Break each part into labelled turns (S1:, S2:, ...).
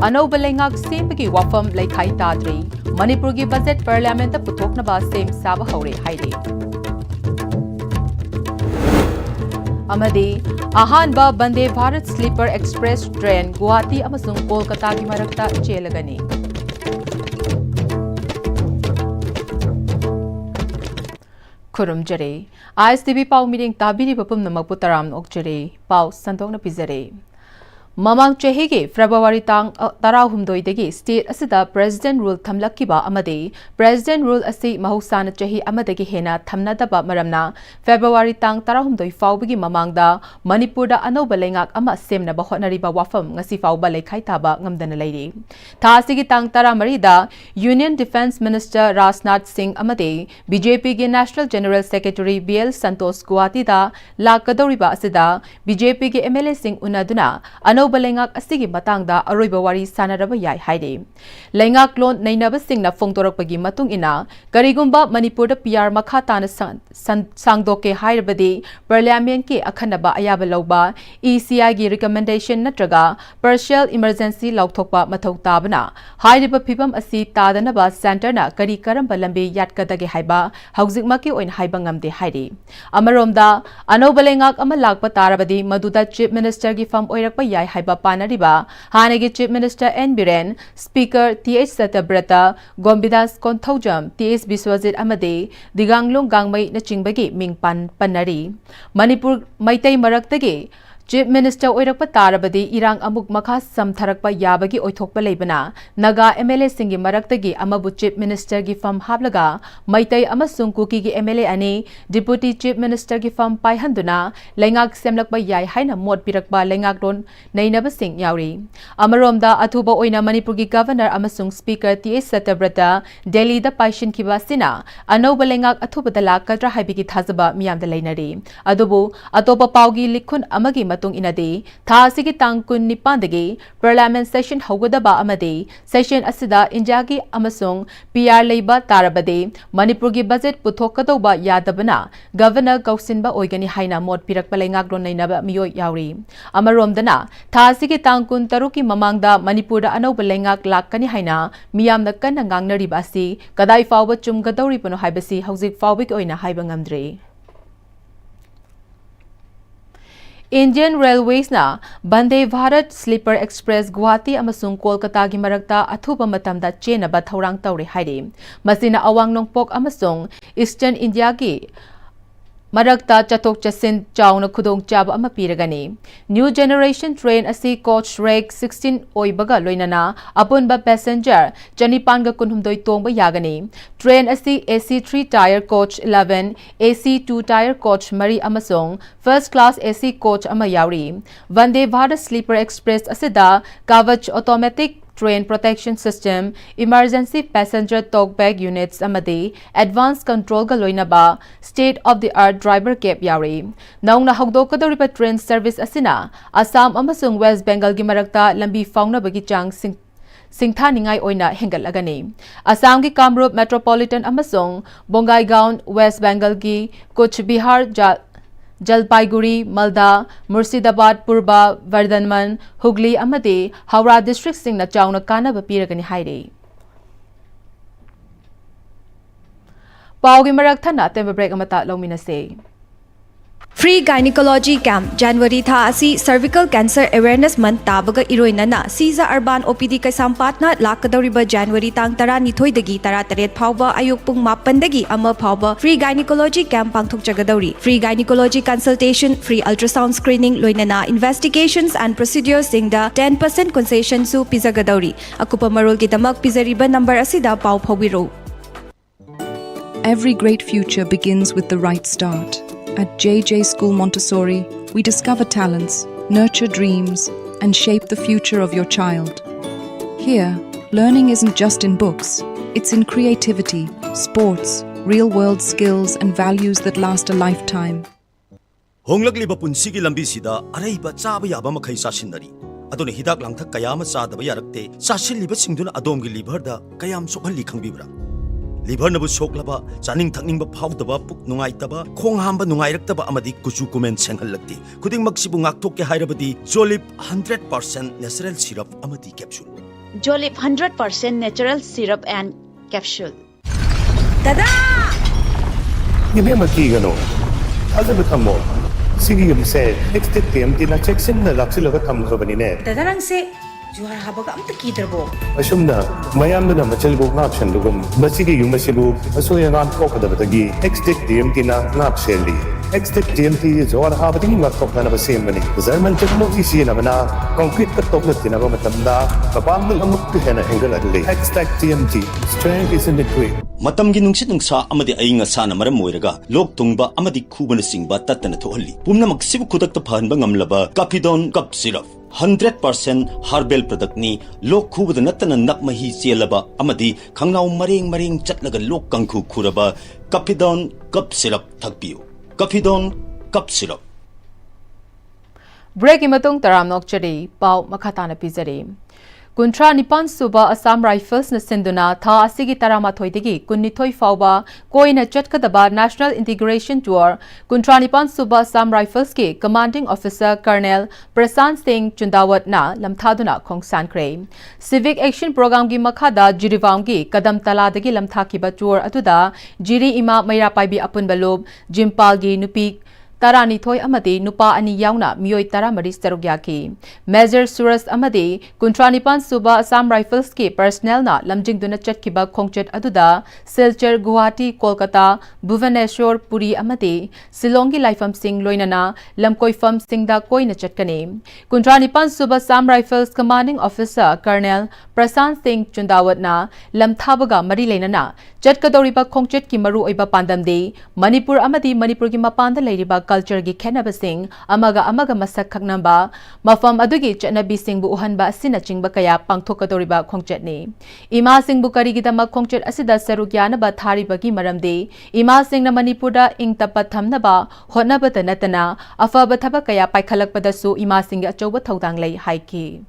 S1: Anauba Lengak Sembagi Wafam Laikai Tadri, Manipuri Budget Parliament Puthoknaba Sem Saba Hore Haide. Amadi, Ahanba Bande Bharat Sleeper Express Train, Guwahati Amasung Kolkata Gi Marakta Chelagani. Kurum Jare, Am-Istv Pau meeting Tabiri Papum Namaputaram Okjare, Pau Santong Pizare. Mamang Chehege, February Tang Tarahumdoidegi, State Asida, President Rule Tamlakiba Amade, President Rule Asi Mahusana Chehi Amadegi Hena, Tamnadaba Maramna, February Tang Tarahumdoi Faubigi Mamangda, Manipura Anoba Lengak Ama Semna Bahonariba Wafam, Ngasi Fauba Lekaitaba, Ngamdana Lady. Tasigi Tang Tara Marida, Union Defense Minister Rasnath Singh Amade, BJP National General Secretary BL Santos Guwahati Lakadoriba Asida, BJP MLA Singh Unaduna, Anauba Lengak Asigi Matangda Aroiba Wari Sanaraba Yai Haide. Lengak Lon Nainaba Singna Fongtorokpagi Matung Ina, Garigumba Manipur PR Makhatana Sangdoke Hairabadi, Parliament Ki Akhanaba Ayaba Loba, ECI Gi recommendation Natraga, partial emergency Lautokpa Matoktabana, Hairiba Pipam Asi Tadanaba Santerna, Kari Karamba Lambi Yatkadage Haiba, Hauzikmaki oin Haibangamde Haide. Amaromda, Anauba Lengak Amalakpa Tarabadi, Maduda Chief Minister Gi Fam Oirakpa Yai Haiba Panariba, Hanegi Chief Minister N. Biren, Speaker T.H. Satabrata, Gombidas Konthojam, T.S. Biswajit Amade, Diganglong Gangmai Nachingbagi Ming Panari, Manipur Maitai Maraktagi, Chief Minister Oirakpa Tarabadi, Irang Amuk Makha Samtharakpa Yabagi Oithokpa Leibana, Naga MLA Singi Maraktagi Amabu Chief Minister Gi Fam Hablaga, Maitai Amasung Kuki Gi MLA Ani, Deputy Chief Minister Gi Fam Paihanduna, Lengak Semlakpa Yai Haina Mod Pirakpa Lengak Ron Nainaba Singh Yauri. Amaromda Atuba Oina Manipur Gi Governor Amasung Speaker T.S. Satabrata, Delhi da Paishin Kibasina, Anauba Lengak Atuba Dala Kadra Haibigi Thazaba Miyam da Lainari. Adubu Atopa Paugi Likun Amagi Matung Inade, Thasigi Tangkun Nipandagi, Parliament Session Hogadaba Amade, Session Asida Injagi Amasung, PR Leiba Tarabade, Manipurgi Budget Puthokatoba Yadabana, Governor Gausinba Oigani Haina Mod Pirakpalengak Ronainaba Mio Yauri. Amaromdana, Thasigi Tangkun Taruki Mamangda, Manipura Anauba Lengak Lakani Haina, Miyam the Kanangang Naribasi, Kadai Fawa Chum Gadori Puno Haibasi, Hauzik Fawik Oina Haibangamdre. Indian Railways na Bande Bharat Sleeper Express Guwahati amasung Kolkata gi marakta athuba matamda chenaba thaurang tauri haide. Masina awang nongpok amasung Eastern India gi Marakta Chatok Chasin Chauna Kudong Chaba Amapiragani. New Generation Train Asi Coach Reg 16 Oibaga Loinana, Apunba Passenger, Janipanga Kunhumdoi Tongba Yagani. Train Asi AC 3 Tire Coach 11, AC 2 Tire Coach Mari Amasong, First Class AC Coach Amayauri. Vande Bharat Sleeper Express Asida, Kavach Automatic Train Protection System, Emergency Passenger Talkback Units Amadi, Advanced Control Galoinaba, State-of-the-Art Driver Cab Yari. Naung na hagdokadoripa train service asina, Assam amasung West Bengal gi marakta lambi fauna bagi chang singthaningai oina hengalagani. Assam gi Kamrup Metropolitan amasung Bongaigaon West Bengal gi Kuch Bihar Jalpaiguri, Malda, Murshidabad, Purba, Vardhanman, Hugli, Amade, Howrah District Singh na Chauna Kanaba Piragani Haide. Paugi Maraktana, Temba Break Amata Lominase.
S2: Free Gynecology Camp January tha asi Cervical Cancer Awareness Month tabaga iroinana Siza Urban OPD Kaisampatna lakadoriba January tang 12 dagi 18 phawba ayuk pung 8 dagi ama phawba Free Gynecology Camp pangthokjagadauri. Free Gynecology Consultation, Free Ultrasound Screening loinana Investigations and Procedures singda 10% concession su pizagadauri. Akupa marol gidamak pizariba number asida paw phawiro.
S3: Every great future begins with the right start. At JJ School Montessori, we discover talents, nurture dreams, and shape the future of your child. Here, learning isn't just in books, it's in creativity, sports, real-world skills, and values that last a lifetime.
S4: Honglagliba punsigi lambisida araiba chaba yaba makhai sasinari. Aduna hidak langthak kayama chadaba yarakte sasilliba singduna adomgi liver da kayam sokhalli khangbibra. Liver nabu soklaba chaning thakningba phawdaba puk nungaitaba khong hamba nungairakaba amadi kuchu kumen senghallakti khuding maksibu ngakthok ke hairabadi Jolip 100% natural syrup amadi capsule
S5: Jolip 100% natural syrup and capsule.
S2: Dada!
S6: Hindi magkigano. Asa ba tamo? Sige yung say, next time tinacheksin na laksilaga tamko ba nine?
S7: Dada lang se, juhar habaga am takidrabo.
S6: Asum na, mayam na machalbog na option lugum. Masige yung masibog, asuya nga ko kada batagi. Next time tinangap seli. Next time juhar habating matok na nabasim mani. Zaman technology siya na mana, concrete katok na tinaba matanda, kapamil ang mukha na hinggal adli. Next time strength is in the quick.
S4: Matam ginungsit ng sa amadi ay nga sana maram moiraga lok tungba amadi kuba na singba tatana tohali pumna magsibu kudak tapahan ba ngamlaba Kapidon Cup Syrup 100% herbal product ni lok kuba na natana nakmahi siyalaba amadi kangnaw maring chatlaga lok kangku kuraba Kapidon Cup Syrup tagpiyo Kapidon Cup Syrup.
S1: Break imatong taram nokchari pau makatana pizari. Kuntra Nipan Suba Assam Rifles na sinduna tha asigi taramathoi degi kunnithoi fauba koina chatkadaba National Integration Tour Kuntra Nipan Suba Assam Rifles ke Commanding Officer Colonel Prasant Singh Chundawat na lamthaduna khongsan kre Civic Action Program gi makhada Jiriwam gi kadam tala degi lamthakiba tour atuda Jiri Ima Maira Paibi Apun Balob Jimpal gi nupi Tarani Thoi Amadi Nupa Ani Yauna Mioi Taramari Starugyaki Major Suras Amadi Kuntranipan Suba Assam Rifles ke personnel na lamjing duna chatkiba khongchet aduda Silchar Guwahati Kolkata Bhubaneswar Puri Amadi Silongi Laifam Singh Loinana Lamkoifam Singh da koina chatkani Kuntranipan Suba Assam Rifles Commanding Officer Colonel Prasant Singh Chundawat na lamthabaga mari leinana chatkadoriba khongchet ki maru oiba pandamde Manipur Amadi Manipur ki mapanda leiriba culture gi khenabasing amaga masak khaknamba mafam adugi chanabi singbu uhanba asina chingba kaya pangthokadoriba khongchetni ima singbu karigidama khongchet asida sarugyana ba thari bagi maramde ima singna manipurda ingtapa thamnaba hotnabata natana afaba thaba kaya paikhalakpadasu ima singga achouba thodang lei haiki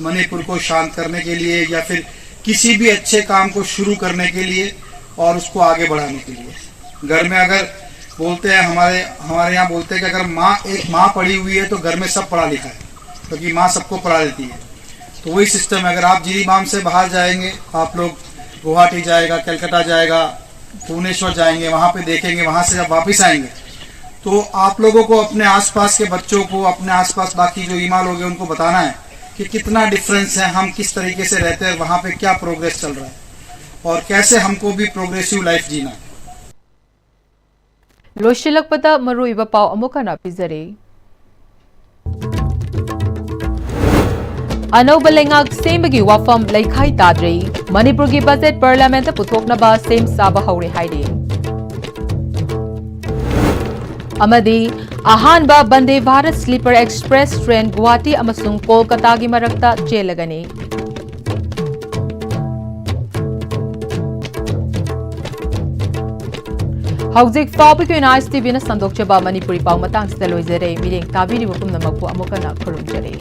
S8: Manipur को शांत करने के लिए या फिर किसी भी अच्छे काम को शुरू करने के लिए और उसको आगे बढ़ाने के लिए घर में अगर बोलते हैं हमारे यहाँ बोलते हैं कि अगर एक माँ पढ़ी हुई है तो घर में सब पढ़ा लिखा है क्योंकि माँ सबको पढ़ा देती है तो वही सिस्टम है। अगर आप जिरीबाम से बाहर जाएंगे आप लोग गुवाहाटी जाएगा कलकत्ता जाएगा भुवनेश्वर जाएंगे वहां पे देखेंगे वहां से जब वापिस आएंगे तो आप लोगों को अपने आसपास के बच्चों को अपने आसपास बाकी जो ईमा लोग हैं उनको बताना है कि कितना डिफरेंस है हम किस तरीके से रहते हैं वहां पे क्या प्रोग्रेस चल रहा है और कैसे हमको भी प्रोग्रेसिव लाइफ जीना है।
S1: लोशिलकपदा मरुइबा पाव अमुकना पिजरे अनौबा लेंगाक सेमबगी वाफम लेखाई ताद्रे मणिपुर की बजट पार्लियामेंट पुथोकनबा सेम साबा हौरे हाइरे अमदी अहानबा Vande Bharat sleeper express train Guwahati अमसुंग कोलकाता की मरक्ता चेलगनी हौजिक फाउबी Am-Istv संदोकचबा मणिपुरी पाव मतंग लोइजरे मिरें ताबिरी पुमनमकु अमुकना खुरुमजरे।